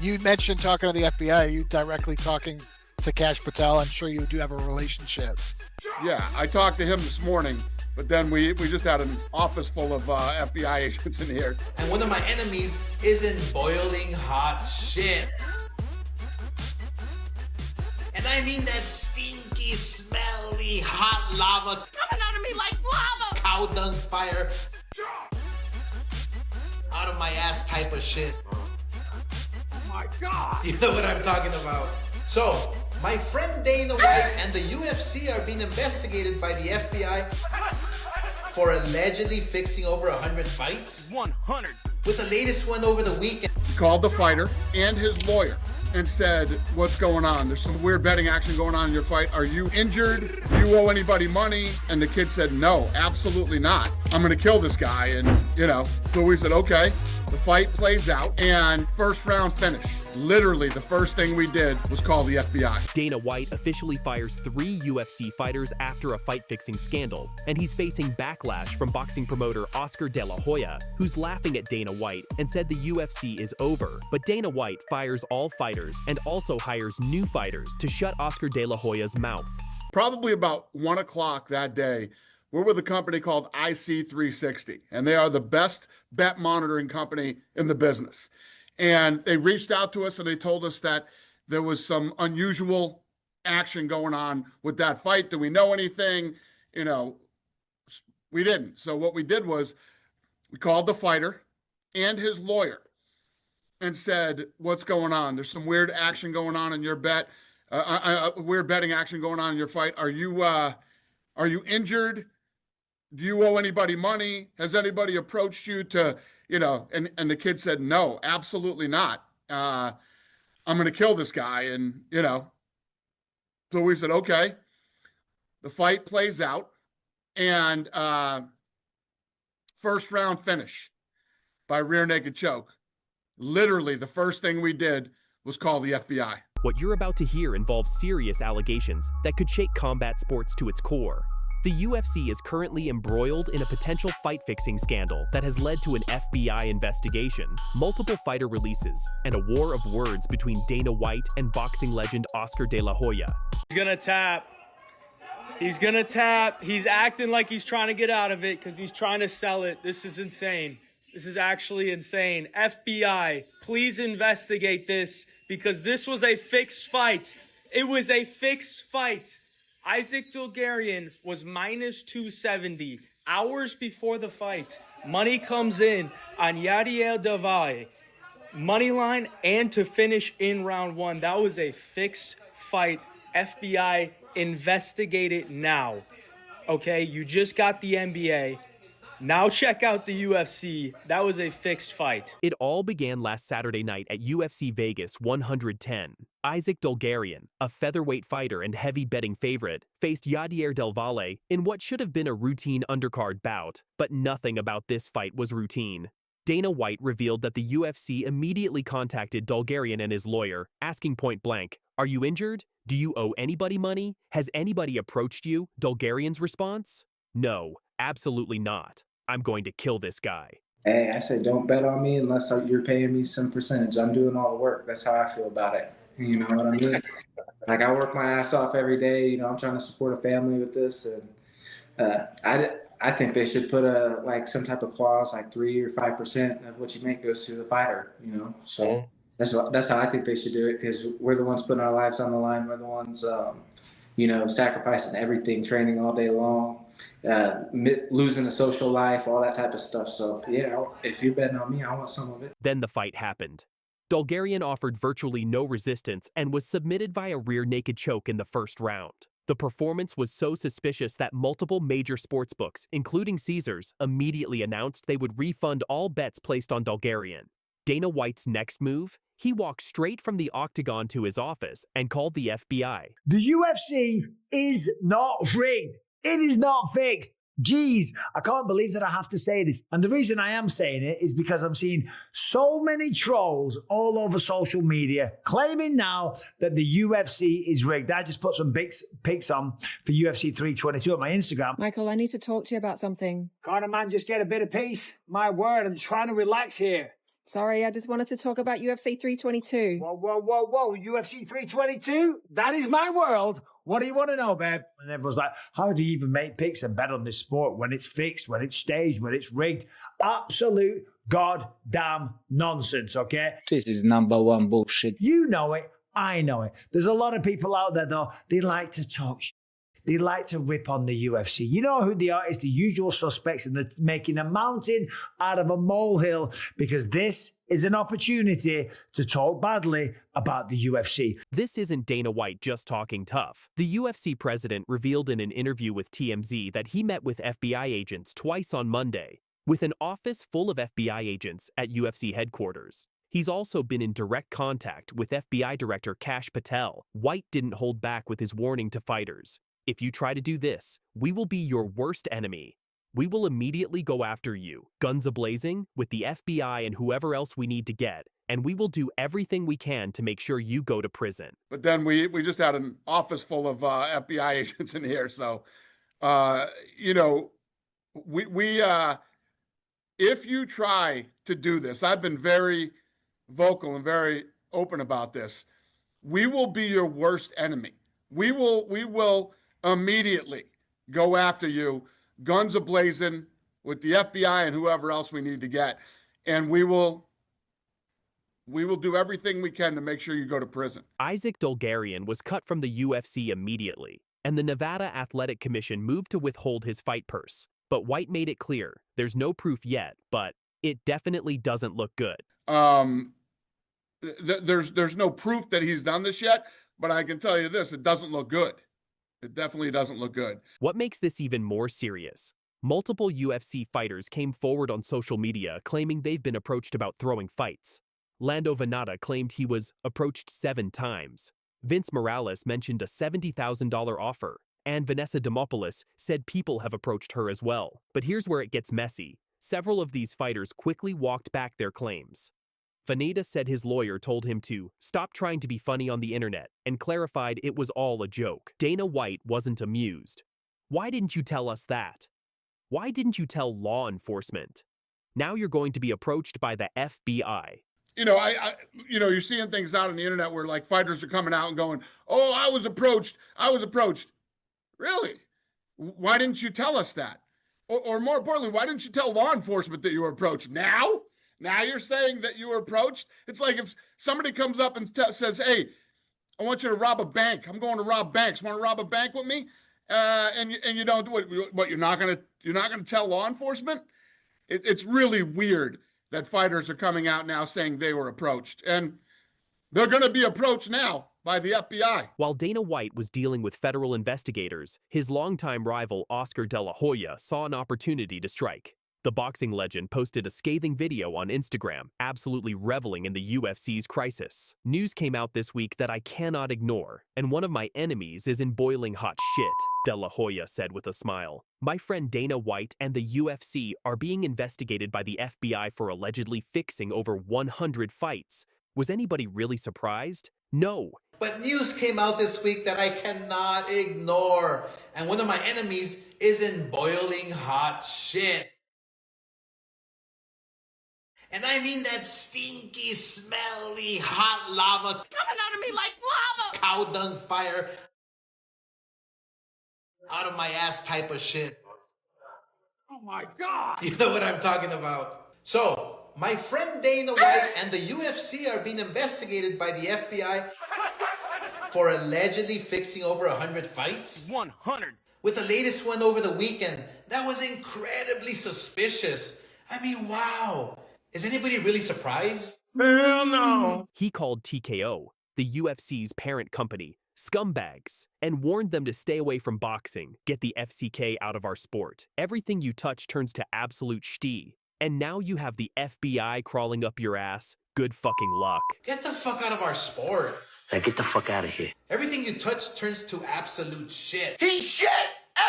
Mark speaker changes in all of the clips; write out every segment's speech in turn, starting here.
Speaker 1: You mentioned talking to the FBI. Are you directly talking to Cash Patel? I'm sure you do have a relationship.
Speaker 2: Yeah, I talked to him this morning, but then we just had an office full of FBI agents in here.
Speaker 3: And one of my enemies is in boiling hot shit. And I mean that stinky, smelly, hot lava coming out of me like lava. Cow dung fire. Out of my ass type of shit.
Speaker 2: Oh my God.
Speaker 3: You know what I'm talking about. So, my friend Dana White and the UFC are being investigated by the FBI for allegedly fixing over 100 fights.
Speaker 4: 100.
Speaker 3: With the latest one over the weekend.
Speaker 2: He called the fighter and his lawyer and said, what's going on? There's some weird betting action going on in your fight. Are you injured? Do you owe anybody money? And the kid said, no, absolutely not. I'm gonna kill this guy. And, so we said, okay. The fight plays out and first round finish. Literally, the first thing we did was call the FBI.
Speaker 5: Dana White officially fires 3 UFC fighters after a fight-fixing scandal, and he's facing backlash from boxing promoter Oscar De La Hoya, who's laughing at Dana White and said the UFC is over. But Dana White fires all fighters and also hires new fighters to shut Oscar De La Hoya's mouth.
Speaker 2: Probably about 1 o'clock that day, we're with a company called IC360, and they are the best bet monitoring company in the business. And they reached out to us and they told us that there was some unusual action going on with that fight. Do we know anything? We didn't. So what we did was we called the fighter and his lawyer and said, what's going on? There's some weird action going on in your bet, weird betting action going on in your fight. Are you injured? Do you owe anybody money? Has anybody approached you to, and the kid said, no, absolutely not. I'm going to kill this guy. And, so we said, okay. The fight plays out and first round finish by rear naked choke. Literally, the first thing we did was call the FBI.
Speaker 5: What you're about to hear involves serious allegations that could shake combat sports to its core. The UFC is currently embroiled in a potential fight-fixing scandal that has led to an FBI investigation, multiple fighter releases, and a war of words between Dana White and boxing legend Oscar De La Hoya.
Speaker 4: He's gonna tap. He's gonna tap. He's acting like he's trying to get out of it because he's trying to sell it. This is insane. This is actually insane. FBI, please investigate this because this was a fixed fight. It was a fixed fight. Isaac Dulgarian was minus 270 hours before the fight. Money comes in on Yadier del Valle, money line, and to finish in round 1. That was a fixed fight. FBI, investigate it now. Okay, you just got the NBA. Now check out the UFC. That was a fixed fight.
Speaker 5: It all began last Saturday night at UFC Vegas 110. Isaac Dulgarian, a featherweight fighter and heavy betting favorite, faced Yadier del Valle in what should have been a routine undercard bout, but nothing about this fight was routine. Dana White revealed that the UFC immediately contacted Dulgarian and his lawyer, asking point blank, "Are you injured? Do you owe anybody money? Has anybody approached you?" Dulgarian's response? "No, absolutely not. I'm going to kill this guy."
Speaker 6: Hey, I said, don't bet on me unless you're paying me some percentage. I'm doing all the work. That's how I feel about it. You know what I mean? Like, I work my ass off every day. I'm trying to support a family with this. And I think they should put some type of clause, like 3 or 5% of what you make goes to the fighter, So that's how I think they should do it, because we're the ones putting our lives on the line. We're the ones, sacrificing everything, training all day long, losing a social life, all that type of stuff. So, yeah, if you're betting on me, I want some of it.
Speaker 5: Then the fight happened. Dulgarian offered virtually no resistance and was submitted via rear naked choke in the first round. The performance was so suspicious that multiple major sportsbooks, including Caesars, immediately announced they would refund all bets placed on Dulgarian. Dana White's next move? He walked straight from the octagon to his office and called the FBI.
Speaker 7: The UFC is not rigged. It is not fixed. Geez, I can't believe that I have to say this. And the reason I am saying it is because I'm seeing so many trolls all over social media claiming now that the UFC is rigged. I just put some pics on for UFC 322 on my Instagram.
Speaker 8: Michael, I need to talk to you about something.
Speaker 7: Can't a man just get a bit of peace? My word, I'm trying to relax here.
Speaker 8: Sorry, I just wanted to talk about UFC 322.
Speaker 7: Whoa. UFC 322? That is my world. What do you want to know, babe? And everyone's like, how do you even make picks and bet on this sport when it's fixed, when it's staged, when it's rigged? Absolute goddamn nonsense, okay?
Speaker 9: This is number one bullshit.
Speaker 7: You know it. I know it. There's a lot of people out there, though, they like to talk shit. They like to rip on the UFC. You know who they are? It's the usual suspects, and they're making a mountain out of a molehill because this is an opportunity to talk badly about the UFC.
Speaker 5: This isn't Dana White just talking tough. The UFC president revealed in an interview with TMZ that he met with FBI agents twice on Monday, with an office full of FBI agents at UFC headquarters. He's also been in direct contact with FBI Director Kash Patel. White didn't hold back with his warning to fighters. If you try to do this, we will be your worst enemy. We will immediately go after you, guns a-blazing, with the FBI and whoever else we need to get, and we will do everything we can to make sure you go to prison.
Speaker 2: But then we just had an office full of FBI agents in here. So, you know, we if you try to do this, I've been very vocal and very open about this. We will be your worst enemy. We will immediately go after you, guns a-blazing, with the FBI and whoever else we need to get. And we will do everything we can to make sure you go to prison.
Speaker 5: Isaac Dulgarian was cut from the UFC immediately, and the Nevada Athletic Commission moved to withhold his fight purse. But White made it clear, there's no proof yet, but it definitely doesn't look good.
Speaker 2: There's no proof that he's done this yet, but I can tell you this, it doesn't look good. It definitely doesn't look good.
Speaker 5: What makes this even more serious? Multiple UFC fighters came forward on social media claiming they've been approached about throwing fights. Lando Venata claimed he was approached 7 times. Vince Morales mentioned a $70,000 offer, and Vanessa Demopoulos said people have approached her as well. But here's where it gets messy. Several of these fighters quickly walked back their claims. Venata said his lawyer told him to stop trying to be funny on the internet and clarified it was all a joke. Dana White wasn't amused. Why didn't you tell us that? Why didn't you tell law enforcement? Now you're going to be approached by the FBI.
Speaker 2: You know, you're seeing things out on the internet where like fighters are coming out and going, "Oh, I was approached. Really? Why didn't you tell us that? Or more importantly, why didn't you tell law enforcement that you were approached? Now you're saying that you were approached? It's like if somebody comes up and says, "Hey, I want you to rob a bank. I'm going to rob banks. Want to rob a bank with me?" And you don't do it. What, you're not gonna tell law enforcement? It's really weird that fighters are coming out now saying they were approached, and they're going to be approached now by the FBI.
Speaker 5: While Dana White was dealing with federal investigators, his longtime rival Oscar De La Hoya saw an opportunity to strike. The boxing legend posted a scathing video on Instagram, absolutely reveling in the UFC's crisis. News came out this week that I cannot ignore, and one of my enemies is in boiling hot shit, De La Hoya said with a smile. My friend Dana White and the UFC are being investigated by the FBI for allegedly fixing over 100 fights. Was anybody really surprised? No.
Speaker 3: But news came out this week that I cannot ignore, and one of my enemies is in boiling hot shit. And I mean that stinky, smelly, hot lava coming out of me like lava. Cow dung fire out of my ass type of shit.
Speaker 2: Oh my God.
Speaker 3: You know what I'm talking about. So, my friend Dana White and the UFC are being investigated by the FBI for allegedly fixing over 100 fights.
Speaker 4: 100.
Speaker 3: With the latest one over the weekend, that was incredibly suspicious. I mean, wow. Is anybody really surprised?
Speaker 2: Hell no.
Speaker 5: He called TKO, the UFC's parent company, scumbags, and warned them to stay away from boxing, get the FCK out of our sport. Everything you touch turns to absolute shti. And now you have the FBI crawling up your ass. Good fucking luck.
Speaker 3: Get the fuck out of our sport.
Speaker 9: Now get the fuck out of here.
Speaker 3: Everything you touch turns to absolute shit.
Speaker 2: He's shit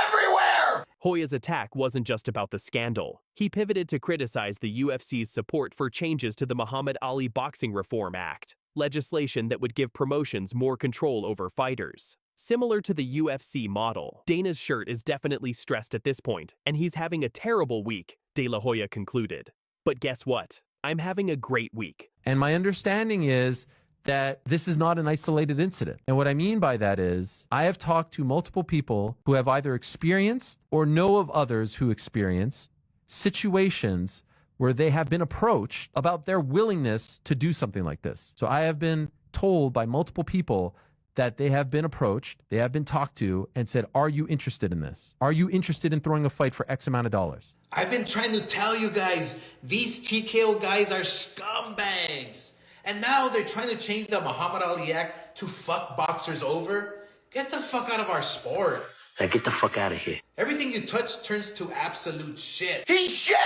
Speaker 2: everywhere.
Speaker 5: Hoya's attack wasn't just about the scandal. He pivoted to criticize the UFC's support for changes to the Muhammad Ali Boxing Reform Act, legislation that would give promotions more control over fighters. Similar to the UFC model, Dana's shirt is definitely stressed at this point, and he's having a terrible week, De La Hoya concluded. But guess what? I'm having a great week.
Speaker 10: And my understanding is that this is not an isolated incident. And what I mean by that is I have talked to multiple people who have either experienced or know of others who experienced situations where they have been approached about their willingness to do something like this. So I have been told by multiple people that they have been approached, they have been talked to and said, are you interested in this? Are you interested in throwing a fight for X amount of dollars?
Speaker 3: I've been trying to tell you guys, these TKO guys are scumbags. And now they're trying to change the Muhammad Ali Act to fuck boxers over. Get the fuck out of our sport.
Speaker 9: Now get the fuck out of here.
Speaker 3: Everything you touch turns to absolute shit.
Speaker 11: He's shit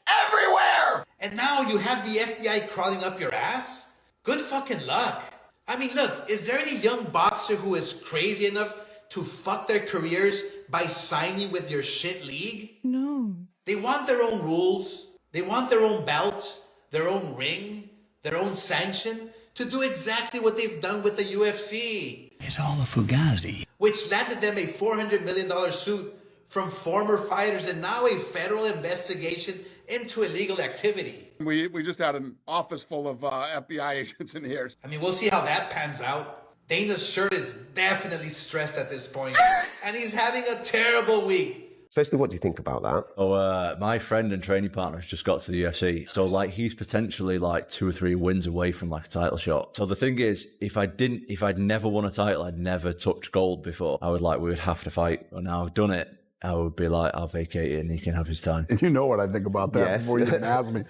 Speaker 11: everywhere!
Speaker 3: And now you have the FBI crawling up your ass? Good fucking luck. I mean, look, is there any young boxer who is crazy enough to fuck their careers by signing with your shit league?
Speaker 8: No.
Speaker 3: They want their own rules. They want their own belt, their own ring, their own sanction to do exactly what they've done with the UFC.
Speaker 11: It's all a fugazi.
Speaker 3: Which landed them a $400 million suit from former fighters and now a federal investigation into illegal activity.
Speaker 2: We just had an office full of FBI agents in here.
Speaker 3: I mean, we'll see how that pans out. Dana's shirt is definitely stressed at this point, and he's having a terrible week.
Speaker 12: Firstly, what do you think about that?
Speaker 13: Oh, my friend and training partner has just got to the UFC. So, like, he's potentially like 2 or 3 wins away from like a title shot. So the thing is, if I'd never won a title, I'd never touched gold before, we would have to fight. But now I've done it, I would be like, I'll vacate it and he can have his time.
Speaker 14: You know what I think about that before you even ask me.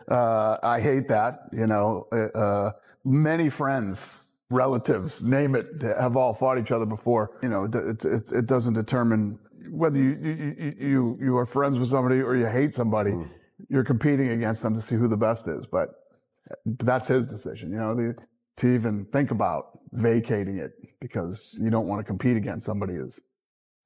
Speaker 14: I hate that, many friends, relatives, name it, have all fought each other before. It doesn't determine whether you are friends with somebody or you hate somebody. You're competing against them to see who the best is. But that's his decision, to even think about vacating it because you don't want to compete against somebody is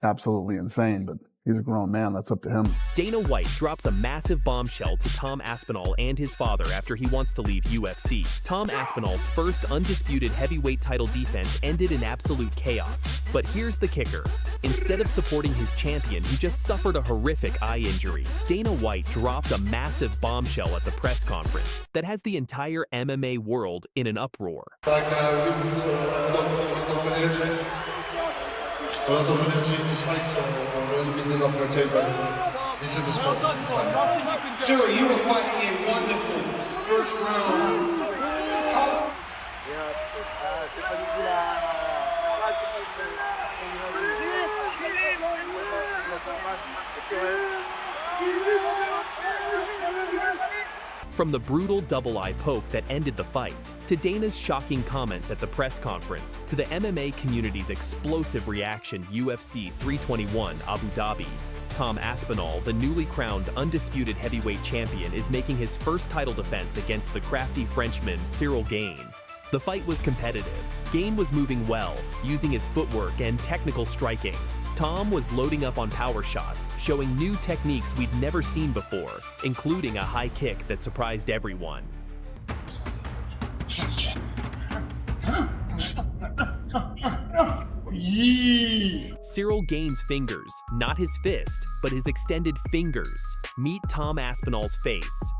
Speaker 14: absolutely insane, but he's a grown man. That's up to him.
Speaker 5: Dana White drops a massive bombshell to Tom Aspinall and his father after he wants to leave UFC. Tom Aspinall's first undisputed heavyweight title defense ended in absolute chaos. But here's the kicker. Instead of supporting his champion who just suffered a horrific eye injury, Dana White dropped a massive bombshell at the press conference that has the entire MMA world in an uproar.
Speaker 15: A lot of energy in this fight, so I'm really been disappointed, but this is the sport.
Speaker 16: Sir, you were fighting a wonderful first round.
Speaker 5: From the brutal double eye poke that ended the fight, to Dana's shocking comments at the press conference, to the MMA community's explosive reaction UFC 321 Abu Dhabi, Tom Aspinall, the newly crowned undisputed heavyweight champion, is making his first title defense against the crafty Frenchman Cyril Gane. The fight was competitive. Gane was moving well, using his footwork and technical striking. Tom was loading up on power shots, showing new techniques we'd never seen before, including a high kick that surprised everyone. Cyril Gane's fingers, not his fist, but his extended fingers, meet Tom Aspinall's face.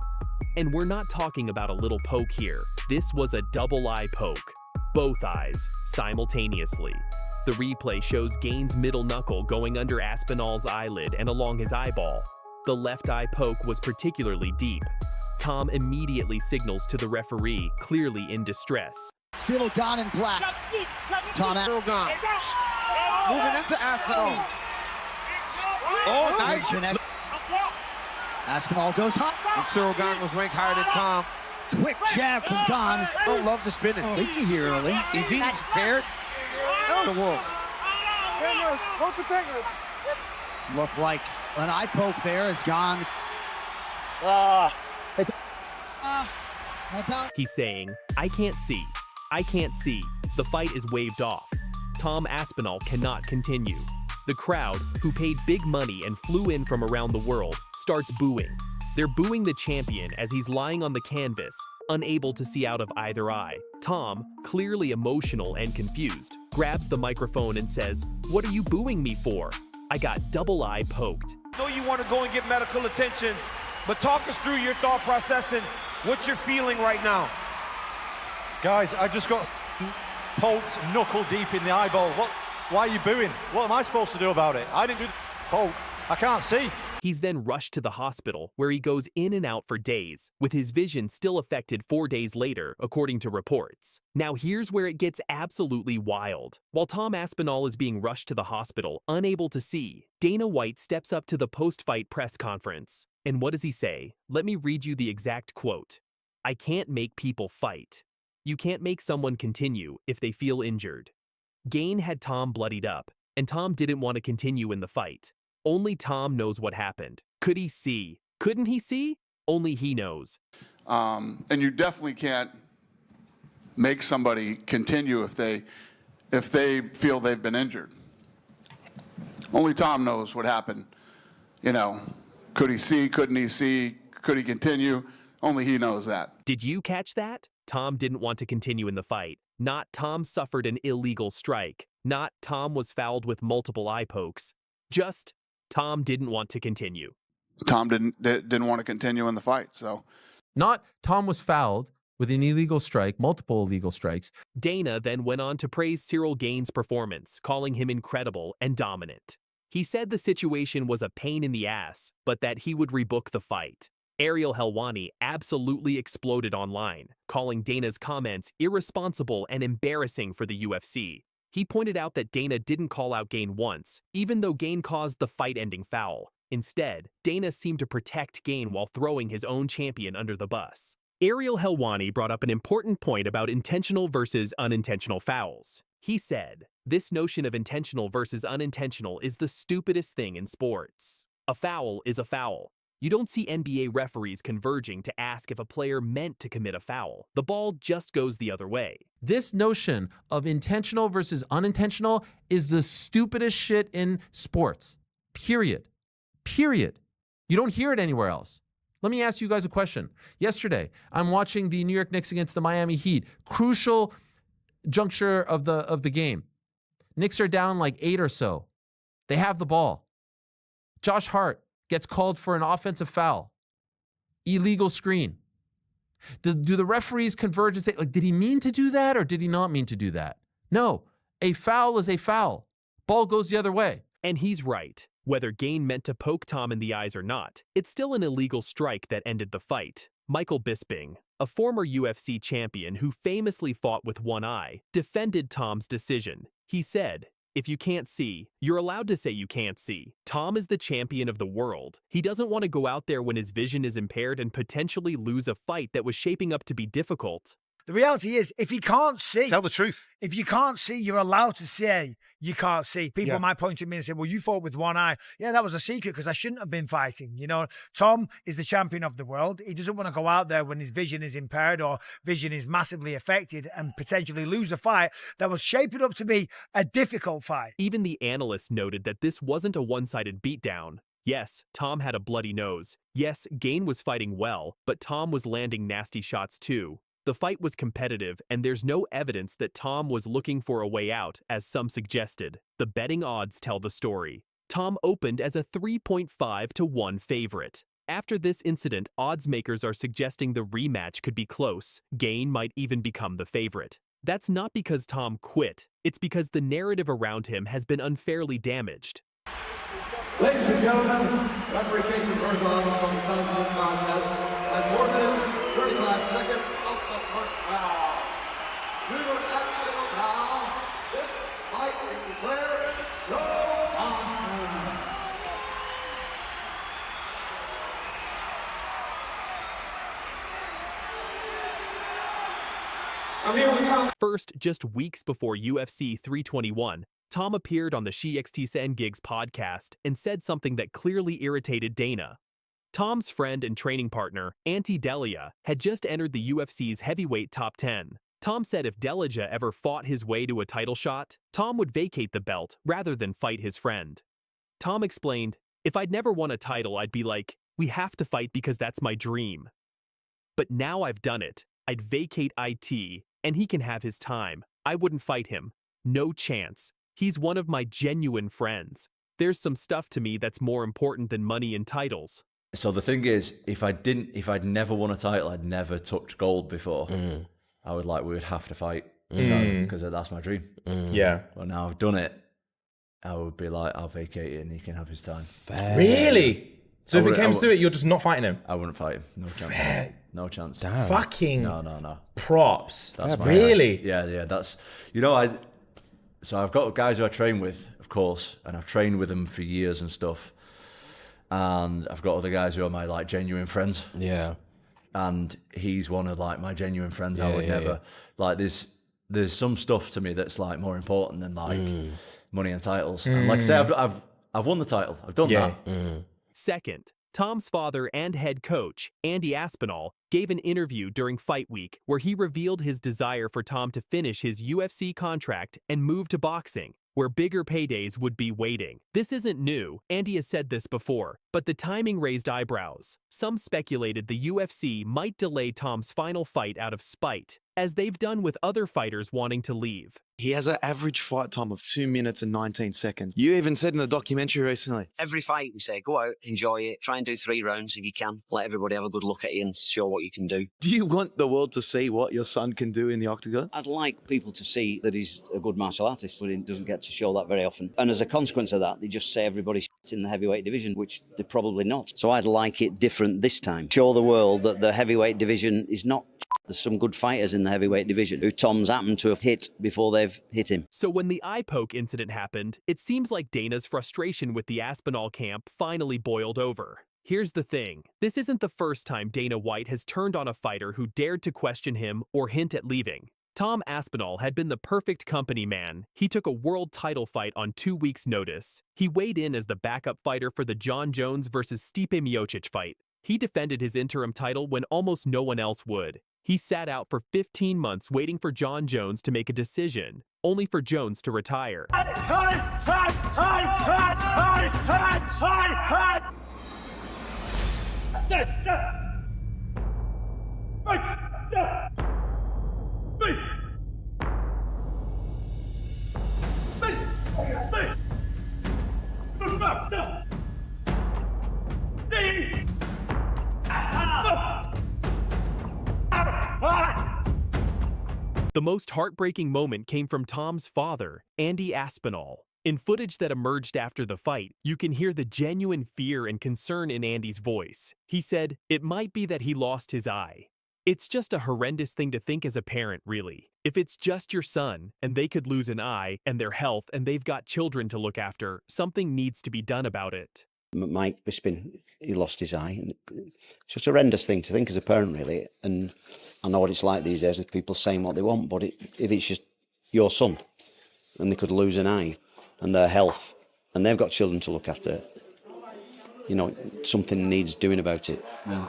Speaker 5: And we're not talking about a little poke here. This was a double eye poke. Both eyes, simultaneously. The replay shows Gane's middle knuckle going under Aspinall's eyelid and along his eyeball. The left eye poke was particularly deep. Tom immediately signals to the referee, clearly in distress.
Speaker 17: Cyril gone in black. Tom Cyril gone. Moving into Aspinall. Oh, nice. Aspinall goes hot. And Cyril Gane was ranked higher than Tom. Quick jab from Gane. Don't love the spinning. Leaky here early. Is he prepared? The wolf. Look like an eye poke there has gone.
Speaker 5: He's saying, I can't see. I can't see. The fight is waved off. Tom Aspinall cannot continue. The crowd, who paid big money and flew in from around the world, starts booing. They're booing the champion as he's lying on the canvas, unable to see out of either eye. Tom, clearly emotional and confused, grabs the microphone and says, "What are you booing me for? I got double eye poked."
Speaker 18: I know you want to go and get medical attention, but talk us through your thought process and
Speaker 16: What's your feeling right now?
Speaker 12: Guys, I just got poked knuckle deep in the eyeball. Why are you booing? What am I supposed to do about it? I didn't do the poke. I can't see.
Speaker 5: He's then rushed to the hospital, where he goes in and out for days, with his vision still affected 4 days later, according to reports. Now here's where it gets absolutely wild. While Tom Aspinall is being rushed to the hospital, unable to see, Dana White steps up to the post-fight press conference. And what does he say? Let me read you the exact quote. "I can't make people fight. You can't make someone continue if they feel injured." Gane had Tom bloodied up, and Tom didn't want to continue in the fight. Only Tom knows what happened. Could he see? Couldn't he see? Only he knows.
Speaker 14: And you definitely can't make somebody continue if they feel they've been injured. Only Tom knows what happened. You know, could he see? Couldn't he see? Could he continue? Only he knows that.
Speaker 5: Did you catch that? Tom didn't want to continue in the fight. Not Tom suffered an illegal strike. Not Tom was fouled with multiple eye pokes. Just Tom didn't want to continue.
Speaker 14: Tom didn't want to continue in the fight, so.
Speaker 10: Not Tom was fouled with an illegal strike, multiple illegal strikes.
Speaker 5: Dana then went on to praise Cyril Gane's performance, calling him incredible and dominant. He said the situation was a pain in the ass, but that he would rebook the fight. Ariel Helwani absolutely exploded online, calling Dana's comments irresponsible and embarrassing for the UFC. He pointed out that Dana didn't call out Gane once, even though Gane caused the fight-ending foul. Instead, Dana seemed to protect Gane while throwing his own champion under the bus. Ariel Helwani brought up an important point about intentional versus unintentional fouls. He said, "This notion of intentional versus unintentional is the stupidest thing in sports. A foul is a foul. You don't see NBA referees converging to ask if a player meant to commit a foul. The ball just goes the other way."
Speaker 10: This notion of intentional versus unintentional is the stupidest shit in sports. Period. Period. You don't hear it anywhere else. Let me ask you guys a question. Yesterday, I'm watching the New York Knicks against the Miami Heat. Crucial juncture of the game. Knicks are down like 8 or so. They have the ball. Josh Hart gets called for an offensive foul. Illegal screen. Do the referees converge and say, like, did he mean to do that or did he not mean to do that? No, a foul is a foul. Ball goes the other way.
Speaker 5: And he's right. Whether Gane meant to poke Tom in the eyes or not, it's still an illegal strike that ended the fight. Michael Bisping, a former UFC champion who famously fought with one eye, defended Tom's decision. He said, "If you can't see, you're allowed to say you can't see. Tom is the champion of the world. He doesn't want to go out there when his vision is impaired and potentially lose a fight that was shaping up to be difficult."
Speaker 7: The reality is, if he can't see,
Speaker 12: tell the truth.
Speaker 7: If you can't see, you're allowed to say you can't see. People
Speaker 12: Yeah.
Speaker 7: might point at me and say, "Well, you fought with one eye." Yeah, that was a secret because I shouldn't have been fighting. You know, Tom is the champion of the world. He doesn't want to go out there when his vision is impaired or vision is massively affected and potentially lose a fight that was shaping up to be a difficult fight.
Speaker 5: Even the analysts noted that this wasn't a one-sided beatdown. Yes, Tom had a bloody nose. Yes, Gane was fighting well, but Tom was landing nasty shots too. The fight was competitive, and there's no evidence that Tom was looking for a way out, as some suggested. The betting odds tell the story. Tom opened as a 3.5 to 1 favorite. After this incident, odds makers are suggesting the rematch could be close. Gane might even become the favorite. That's not because Tom quit. It's because the narrative around him has been unfairly damaged.
Speaker 15: Ladies and gentlemen, referee Jason Berzon from the start of this contest at 4 minutes, 35 seconds of the first round. Due to an accidental foul, this fight is declared no contest.
Speaker 16: I'm here with Tom.
Speaker 5: First, just weeks before UFC 321, Tom appeared on the She XT Gigs podcast and said something that clearly irritated Dana. Tom's friend and training partner, Ante Delija, had just entered the UFC's heavyweight top 10. Tom said if Delija ever fought his way to a title shot, Tom would vacate the belt rather than fight his friend. Tom explained, "If I'd never won a title, I'd be like, we have to fight because that's my dream. But now I've done it. I'd vacate IT, and he can have his time. I wouldn't fight him. No chance. He's one of my genuine friends. There's some stuff to me that's more important than money and titles."
Speaker 13: So the thing is, if I'd never won a title, I'd never touched gold before, we would have to fight because that's my dream.
Speaker 18: Yeah.
Speaker 13: Well, now I've done it, I would be like, I'll vacate it and he can have his time.
Speaker 18: Fair. Really? So if it comes to it, you're just not fighting him?
Speaker 13: I wouldn't fight him. No chance.
Speaker 18: Fair.
Speaker 13: No chance.
Speaker 18: Damn. Fucking
Speaker 13: no.
Speaker 18: Props.
Speaker 13: That's
Speaker 18: really?
Speaker 13: Yeah. That's, so I've got guys who I train with, of course, and I've trained with them for years and stuff. And I've got other guys who are my like genuine friends.
Speaker 18: Yeah.
Speaker 13: And he's one of like my genuine friends. I would never like there's some stuff to me that's like more important than like money and titles. And like I say, I've won the title. I've done that.
Speaker 5: Second, Tom's father and head coach, Andy Aspinall, gave an interview during Fight Week where he revealed his desire for Tom to finish his UFC contract and move to boxing, where bigger paydays would be waiting. This isn't new, Andy has said this before, but the timing raised eyebrows. Some speculated the UFC might delay Tom's final fight out of spite, as they've done with other fighters wanting to leave.
Speaker 19: He has an average fight time of 2 minutes and 19 seconds. You even said in the documentary recently.
Speaker 20: Every fight we say, go out, enjoy it, try and do 3 rounds if you can. Let everybody have a good look at you and show what you can do.
Speaker 19: Do you want the world to see what your son can do in the octagon?
Speaker 20: I'd like people to see that he's a good martial artist, but he doesn't get to show that very often. And as a consequence of that, they just say everybody's in the heavyweight division, which they're probably not. So I'd like it different this time. Show the world that the heavyweight division is not. There's some good fighters in the heavyweight division who Tom's happened to have hit before they've hit him.
Speaker 5: So when the eye poke incident happened, it seems like Dana's frustration with the Aspinall camp finally boiled over. Here's the thing. This isn't the first time Dana White has turned on a fighter who dared to question him or hint at leaving. Tom Aspinall had been the perfect company man. He took a world title fight on 2 weeks' notice. He weighed in as the backup fighter for the John Jones versus Stipe Miocic fight. He defended his interim title when almost no one else would. He sat out for 15 months waiting for John Jones to make a decision, only for Jones to retire. The most heartbreaking moment came from Tom's father, Andy Aspinall. In footage that emerged after the fight, you can hear the genuine fear and concern in Andy's voice. He said, "It might be that he lost his eye." It's just a horrendous thing to think as a parent, really. If it's just your son, and they could lose an eye, and their health, and they've got children to look after, something needs to be done about it.
Speaker 20: Mike Bisping, he lost his eye. And it's just a horrendous thing to think as a parent, really. And I know what it's like these days with people saying what they want, but if it's just your son, and they could lose an eye, and their health, and they've got children to look after, something needs doing about it. Yeah.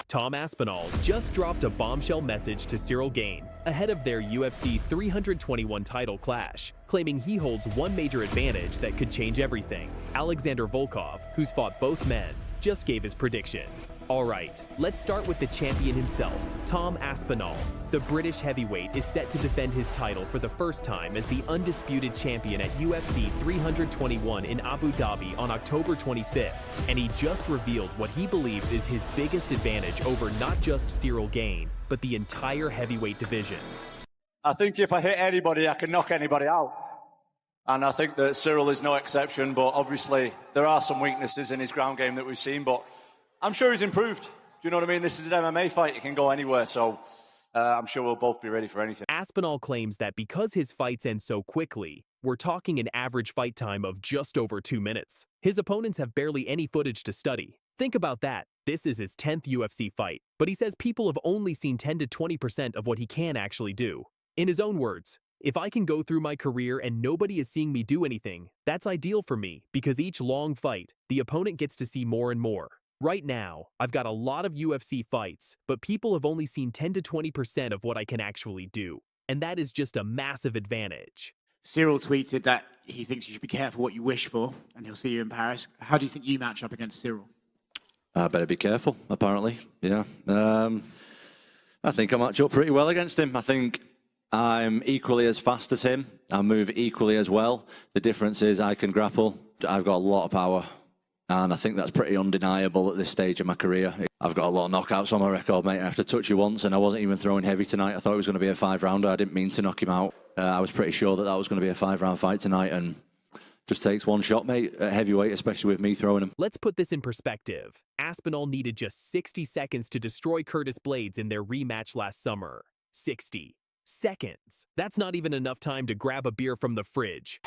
Speaker 5: Tom Aspinall just dropped a bombshell message to Cyril Gane ahead of their UFC 321 title clash, claiming he holds one major advantage that could change everything. Alexander Volkov, who's fought both men, just gave his prediction. All right, let's start with the champion himself, Tom Aspinall. The British heavyweight is set to defend his title for the first time as the undisputed champion at UFC 321 in Abu Dhabi on October 25th, and he just revealed what he believes is his biggest advantage over not just Cyril Gane, but the entire heavyweight division.
Speaker 12: I think if I hit anybody, I can knock anybody out. And I think that Cyril is no exception, but obviously there are some weaknesses in his ground game that we've seen, but I'm sure he's improved. Do you know what I mean? This is an MMA fight. It can go anywhere, so I'm sure we'll both be ready for anything.
Speaker 5: Aspinall claims that because his fights end so quickly, we're talking an average fight time of just over 2 minutes. His opponents have barely any footage to study. Think about that. This is his 10th UFC fight, but he says people have only seen 10 to 20% of what he can actually do. In his own words, "If I can go through my career and nobody is seeing me do anything, that's ideal for me because each long fight, the opponent gets to see more and more. Right now, I've got a lot of UFC fights, but people have only seen 10 to 20% of what I can actually do. And that is just a massive advantage."
Speaker 21: Cyril tweeted that he thinks you should be careful what you wish for, and he'll see you in Paris. How do you think you match up against Cyril?
Speaker 13: I better be careful, apparently. Yeah.
Speaker 12: I think I match up pretty well against him. I think I'm equally as fast as him. I move equally as well. The difference is I can grapple. I've got a lot of power. And I think that's pretty undeniable at this stage of my career. I've got a lot of knockouts on my record, mate. I have to touch you once, and I wasn't even throwing heavy tonight. I thought it was going to be a 5-rounder. I didn't mean to knock him out. I was pretty sure that that was going to be a 5-round fight tonight, and just takes one shot, mate, at heavyweight, especially with me throwing him.
Speaker 5: Let's put this in perspective. Aspinall needed just 60 seconds to destroy Curtis Blades in their rematch last summer. 60 seconds. That's not even enough time to grab a beer from the fridge.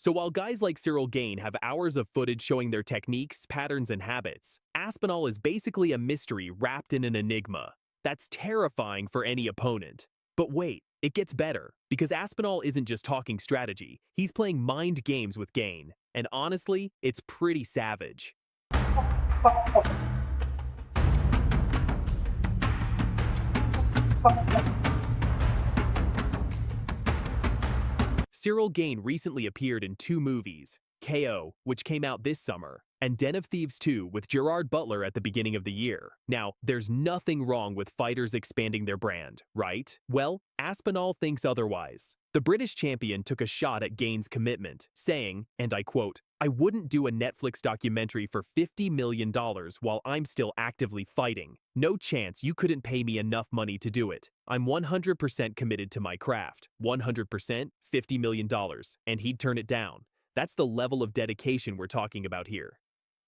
Speaker 5: So while guys like Cyril Gane have hours of footage showing their techniques, patterns, and habits, Aspinall is basically a mystery wrapped in an enigma. That's terrifying for any opponent. But wait, it gets better, because Aspinall isn't just talking strategy, he's playing mind games with Gane. And honestly, it's pretty savage. Cyril Gane recently appeared in 2 movies, KO, which came out this summer, and Den of Thieves 2 with Gerard Butler at the beginning of the year. Now, there's nothing wrong with fighters expanding their brand, right? Well, Aspinall thinks otherwise. The British champion took a shot at Gane's commitment, saying, and I quote, "I wouldn't do a Netflix documentary for $50 million while I'm still actively fighting. No chance, you couldn't pay me enough money to do it. I'm 100% committed to my craft. 100%, $50 million. And he'd turn it down. That's the level of dedication we're talking about here.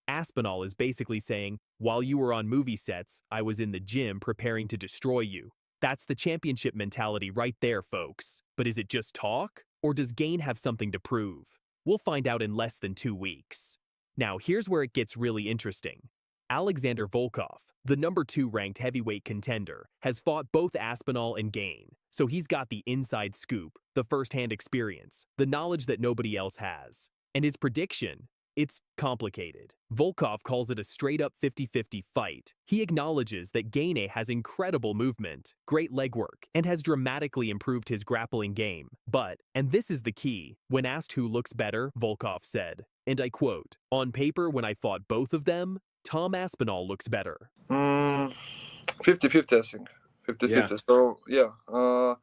Speaker 5: Aspinall is basically saying, while you were on movie sets, I was in the gym preparing to destroy you. That's the championship mentality right there, folks. But is it just talk? Or does Gane have something to prove? We'll find out in less than 2 weeks. Now, here's where it gets really interesting. Alexander Volkov, the number 2 ranked heavyweight contender, has fought both Aspinall and Gane. So he's got the inside scoop, the first-hand experience, the knowledge that nobody else has. And his prediction? It's complicated. Volkov calls it a straight-up 50-50 fight. He acknowledges that Gane has incredible movement, great legwork, and has dramatically improved his grappling game. But, and this is the key, when asked who looks better, Volkov said, and I quote, "On paper, when I fought both of them, Tom Aspinall looks better."
Speaker 1: 50-50, I think. 50-50.
Speaker 18: Yeah.
Speaker 1: So, yeah.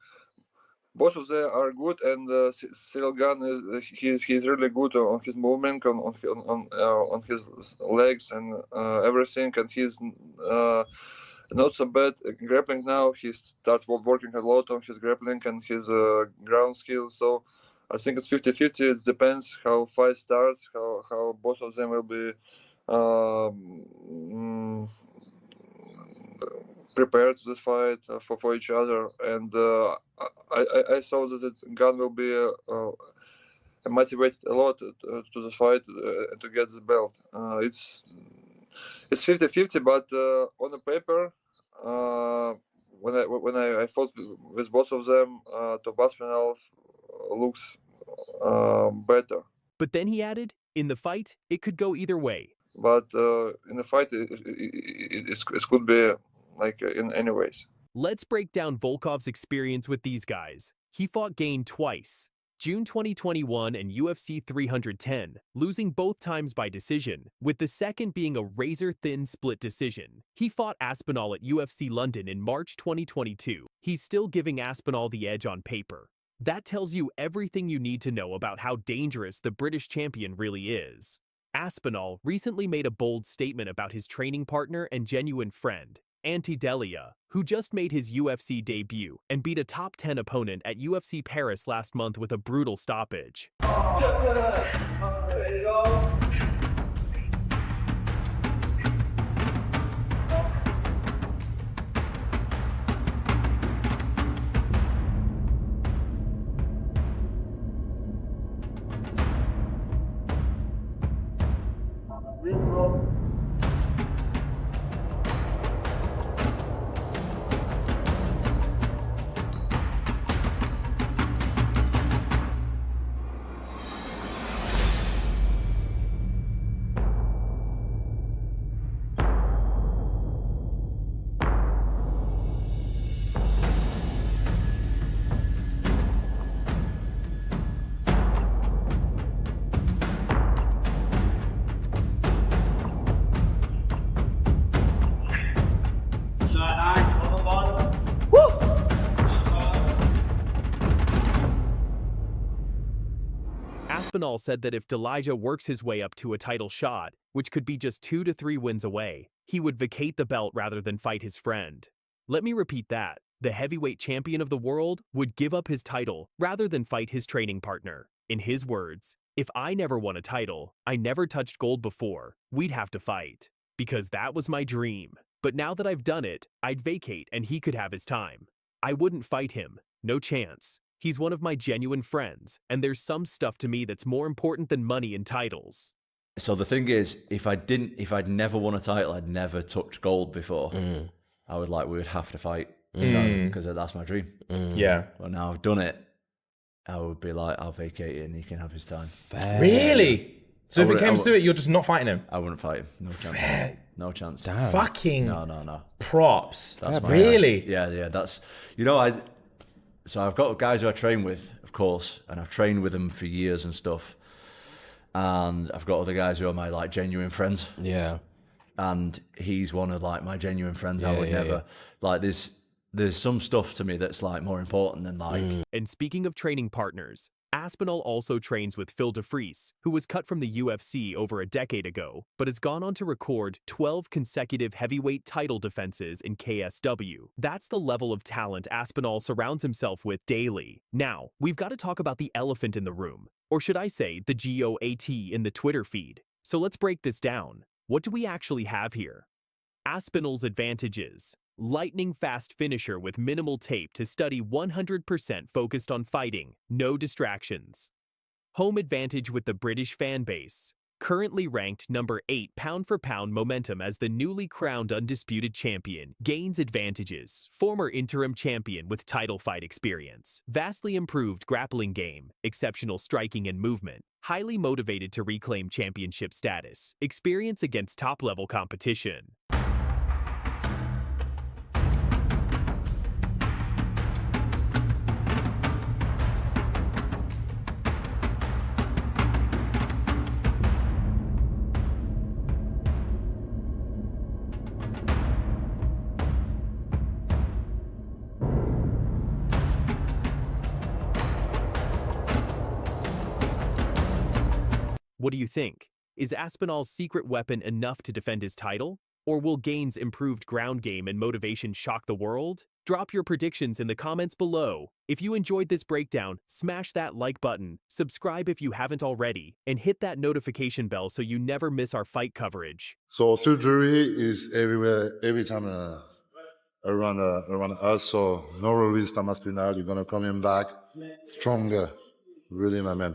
Speaker 1: Both of them are good, and Cyril Gane he's really good on his movement, on his legs and everything, and he's not so bad grappling now. He starts working a lot on his grappling and his ground skills. So I think it's 50-50. It depends how fight starts, how both of them will be prepared to the fight for each other, and I saw that Gane will be motivated a lot to the fight to get the belt. It's 50-50, but on the paper, when I fought with both of them, Tom Aspinall looks better.
Speaker 5: But then he added, in the fight, it could go either way.
Speaker 1: But in the fight, it could be like in any ways.
Speaker 5: Let's break down Volkov's experience with these guys. He fought Gane twice, June 2021 and UFC 310, losing both times by decision, with the second being a razor-thin split decision. He fought Aspinall at UFC London in March 2022. He's still giving Aspinall the edge on paper. That tells you everything you need to know about how dangerous the British champion really is. Aspinall recently made a bold statement about his training partner and genuine friend, Ante Delia, who just made his UFC debut and beat a top 10 opponent at UFC Paris last month with a brutal stoppage. Aspinall said that if Delija works his way up to a title shot, which could be just 2 to 3 wins away, he would vacate the belt rather than fight his friend. Let me repeat that. The heavyweight champion of the world would give up his title rather than fight his training partner. In his words, if I never won a title, I never touched gold before, we'd have to fight. Because that was my dream. But now that I've done it, I'd vacate and he could have his time. I wouldn't fight him. No chance. He's one of my genuine friends, and there's some stuff to me that's more important than money and titles.
Speaker 13: So the thing is, if I'd never won a title, I'd never touched gold before, we would have to fight because that's my dream.
Speaker 18: Yeah.
Speaker 13: But now I've done it, I would be like, I'll vacate it and he can have his time.
Speaker 18: Fair. Really? So if it comes to it, you're just not fighting him?
Speaker 13: I wouldn't fight him. No chance. Fair. No chance.
Speaker 18: Damn. Fucking
Speaker 13: no.
Speaker 18: Props.
Speaker 13: That's my
Speaker 18: really?
Speaker 13: Yeah. That's So I've got guys who I train with, of course, and I've trained with them for years and stuff. And I've got other guys who are my genuine friends.
Speaker 6: Yeah.
Speaker 13: And he's one of my genuine friends. I would never there's some stuff to me that's more important than
Speaker 5: And speaking of training partners, Aspinall also trains with Phil DeFries, who was cut from the UFC over a decade ago, but has gone on to record 12 consecutive heavyweight title defenses in KSW. That's the level of talent Aspinall surrounds himself with daily. Now, we've got to talk about the elephant in the room, or should I say the GOAT in the Twitter feed. So let's break this down. What do we actually have here? Aspinall's advantages. Lightning fast finisher with minimal tape to study 100% focused on fighting, no distractions. Home advantage with the British fan base. Currently ranked number 8 pound-for-pound momentum as the newly crowned undisputed champion. Gains advantages. Former interim champion with title fight experience. Vastly improved grappling game. Exceptional striking and movement. Highly motivated to reclaim championship status. Experience against top-level competition. What do you think? Is Aspinall's secret weapon enough to defend his title? Or will Gain's improved ground game and motivation shock the world? Drop your predictions in the comments below. If you enjoyed this breakdown, smash that like button, subscribe if you haven't already, and hit that notification bell so you never miss our fight coverage.
Speaker 22: So surgery is everywhere, every time around us, so no worries, Thomas Pinal, you're going to come in back stronger. Really, my man.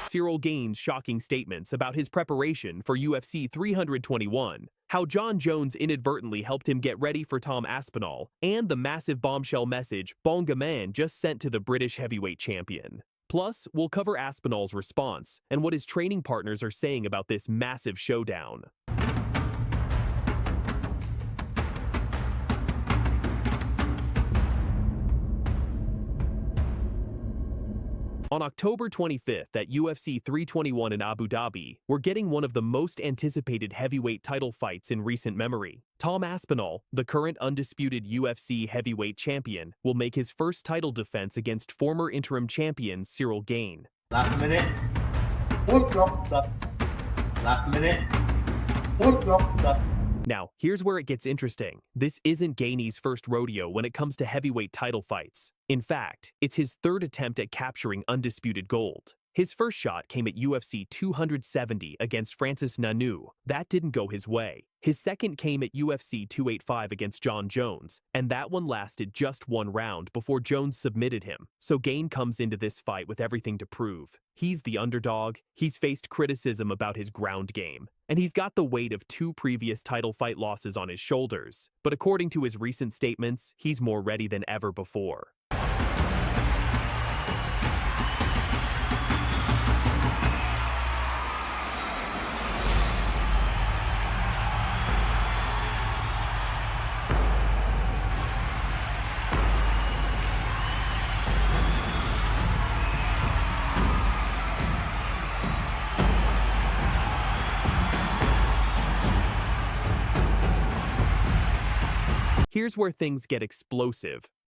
Speaker 5: Ciryl Gain's shocking statements about his preparation for UFC 321, how Jon Jones inadvertently helped him get ready for Tom Aspinall, and the massive bombshell message Bonga Man just sent to the British heavyweight champion. Plus, we'll cover Aspinall's response and what his training partners are saying about this massive showdown. On October 25th at UFC 321 in Abu Dhabi, we're getting one of the most anticipated heavyweight title fights in recent memory. Tom Aspinall, the current undisputed UFC heavyweight champion, will make his first title defense against former interim champion Ciryl Gain.
Speaker 23: Last minute. Foot drop stop. Last minute. Foot drop stop.
Speaker 5: Now, here's where it gets interesting. This isn't Gainey's first rodeo when it comes to heavyweight title fights. In fact, it's his third attempt at capturing undisputed gold. His first shot came at UFC 270 against Francis Ngannou. That didn't go his way. His second came at UFC 285 against Jon Jones, and that one lasted just one round before Jones submitted him. So Gain comes into this fight with everything to prove. He's the underdog, he's faced criticism about his ground game, and he's got the weight of 2 previous title fight losses on his shoulders. But according to his recent statements, he's more ready than ever before. Here's where things get explosive.